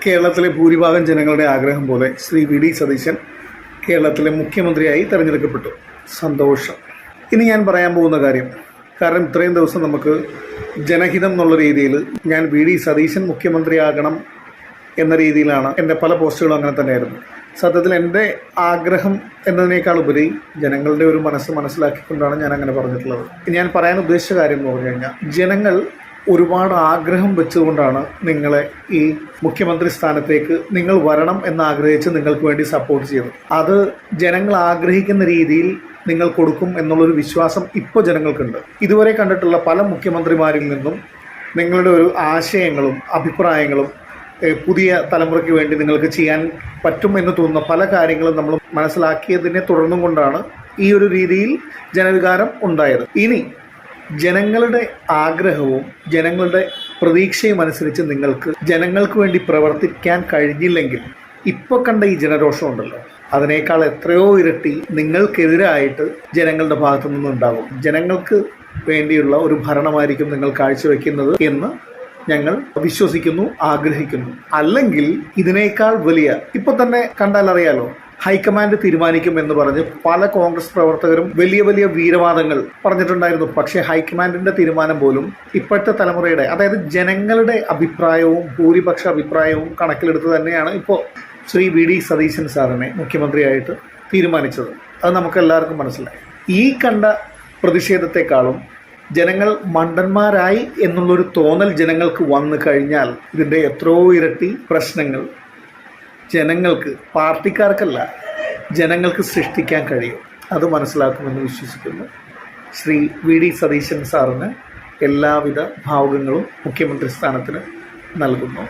കേരളത്തിലെ ഭൂരിഭാഗം ജനങ്ങളുടെ ആഗ്രഹം പോലെ ശ്രീ വി ഡി സതീശൻ കേരളത്തിലെ മുഖ്യമന്ത്രിയായി തിരഞ്ഞെടുക്കപ്പെട്ടു. സന്തോഷം. ഇനി ഞാൻ പറയാൻ പോകുന്ന കാര്യം, കാരണം ഇത്രയും ദിവസം നമുക്ക് ജനഹിതം എന്നുള്ള രീതിയിൽ ഞാൻ വി ഡി സതീശൻ മുഖ്യമന്ത്രിയാകണം എന്ന രീതിയിലാണ് എൻ്റെ പല പോസ്റ്റുകളും അങ്ങനെ തന്നെയായിരുന്നു. സത്യത്തിൽ എൻ്റെ ആഗ്രഹം എന്നതിനേക്കാൾ ഉപരി ജനങ്ങളുടെ ഒരു മനസ്സ് മനസ്സിലാക്കിക്കൊണ്ടാണ് ഞാൻ അങ്ങനെ പറഞ്ഞിട്ടുള്ളത്. ഞാൻ പറയാൻ ഉദ്ദേശിച്ച കാര്യം എന്ന് പറഞ്ഞു കഴിഞ്ഞാൽ, ജനങ്ങൾ ഒരുപാട് ആഗ്രഹം വെച്ചുകൊണ്ടാണ് നിങ്ങളെ ഈ മുഖ്യമന്ത്രി സ്ഥാനത്തേക്ക് നിങ്ങൾ വരണം എന്നാഗ്രഹിച്ച് നിങ്ങൾക്ക് വേണ്ടി സപ്പോർട്ട് ചെയ്തത്. അത് ജനങ്ങൾ ആഗ്രഹിക്കുന്ന രീതിയിൽ നിങ്ങൾ കൊടുക്കും എന്നുള്ളൊരു വിശ്വാസം ഇപ്പോൾ ജനങ്ങൾക്കുണ്ട്. ഇതുവരെ കണ്ടിട്ടുള്ള പല മുഖ്യമന്ത്രിമാരിൽ നിന്നും നിങ്ങളുടെ ഒരു ആശയങ്ങളും അഭിപ്രായങ്ങളും പുതിയ തലമുറയ്ക്ക് വേണ്ടി നിങ്ങൾക്ക് ചെയ്യാൻ പറ്റുമെന്ന് തോന്നുന്ന പല കാര്യങ്ങളും നമ്മൾ മനസ്സിലാക്കിയതിനെ തുടർന്നും കൊണ്ടാണ് ഈ ഒരു രീതിയിൽ ജനവികാരം ഉണ്ടായത്. ഇനി ജനങ്ങളുടെ ആഗ്രഹവും ജനങ്ങളുടെ പ്രതീക്ഷയും അനുസരിച്ച് നിങ്ങൾക്ക് ജനങ്ങൾക്ക് വേണ്ടി പ്രവർത്തിക്കാൻ കഴിഞ്ഞില്ലെങ്കിൽ ഇപ്പോൾ കണ്ട ഈ ജനരോഷം ഉണ്ടല്ലോ, അതിനേക്കാൾ എത്രയോ ഇരട്ടി നിങ്ങൾക്കെതിരായിട്ട് ജനങ്ങളുടെ ഭാഗത്തു നിന്നുണ്ടാകും. ജനങ്ങൾക്ക് വേണ്ടിയുള്ള ഒരു ഭരണമായിരിക്കും നിങ്ങൾ കാഴ്ചവെക്കുന്നത് എന്ന് ഞങ്ങൾ വിശ്വസിക്കുന്നു, ആഗ്രഹിക്കുന്നു. അല്ലെങ്കിൽ ഇതിനേക്കാൾ വലിയ, ഇപ്പൊ തന്നെ കണ്ടാൽ അറിയാലോ, ഹൈക്കമാൻഡ് തീരുമാനിക്കും എന്ന് പറഞ്ഞ് പല കോൺഗ്രസ് പ്രവർത്തകരും വലിയ വലിയ വീരവാദങ്ങൾ പറഞ്ഞിട്ടുണ്ടായിരുന്നു. പക്ഷേ ഹൈക്കമാൻഡിന്റെ തീരുമാനം പോലും ഇപ്പോഴത്തെ തലമുറയുടെ, അതായത് ജനങ്ങളുടെ അഭിപ്രായവും ഭൂരിപക്ഷ അഭിപ്രായവും കണക്കിലെടുത്ത് തന്നെയാണ് ഇപ്പോൾ ശ്രീ വി ഡി സതീശൻ സാറിനെ മുഖ്യമന്ത്രിയായിട്ട് തീരുമാനിച്ചത്. അത് നമുക്കെല്ലാവർക്കും മനസ്സിലായി. ഈ കണ്ട പ്രതിഷേധത്തെക്കാളും ജനങ്ങൾ മണ്ടന്മാരായി എന്നുള്ളൊരു തോന്നൽ ജനങ്ങൾക്ക് വന്നു കഴിഞ്ഞാൽ ഇതിൻ്റെ എത്രയോ ഇരട്ടി പ്രശ്നങ്ങൾ ജനങ്ങൾക്ക്, പാർട്ടിക്കാർക്കല്ല, ജനങ്ങൾക്ക് സൃഷ്ടിക്കാൻ കഴിയും. അത് മനസ്സിലാക്കുമെന്ന് വിശ്വസിക്കുന്നു. ശ്രീ വി ഡി സതീശൻ സാറിന് എല്ലാവിധ ഭാവുകങ്ങളും മുഖ്യമന്ത്രി സ്ഥാനത്തിന് നൽകുന്നു.